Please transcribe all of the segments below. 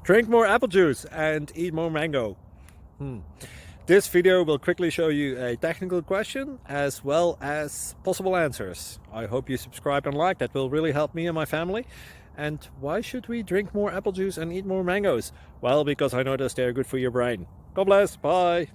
Drink more apple juice and eat more mango. This video will quickly show you a technical question as well as possible answers. I hope you subscribe and like, that will really help me and my family. And why should we drink more apple juice and eat more mangoes? Well, because I noticed they're good for your brain. God bless, bye!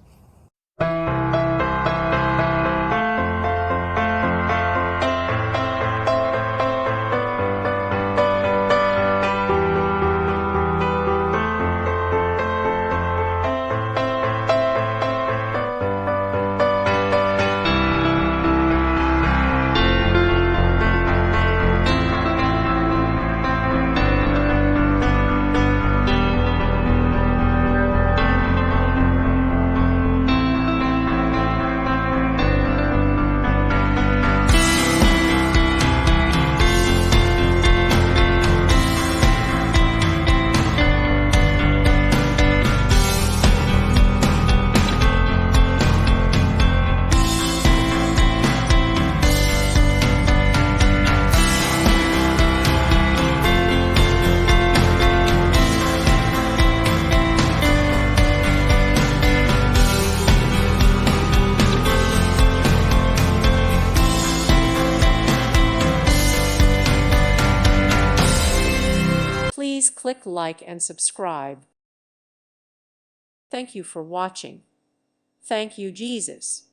Please click like and subscribe. Thank you for watching. Thank you, Jesus.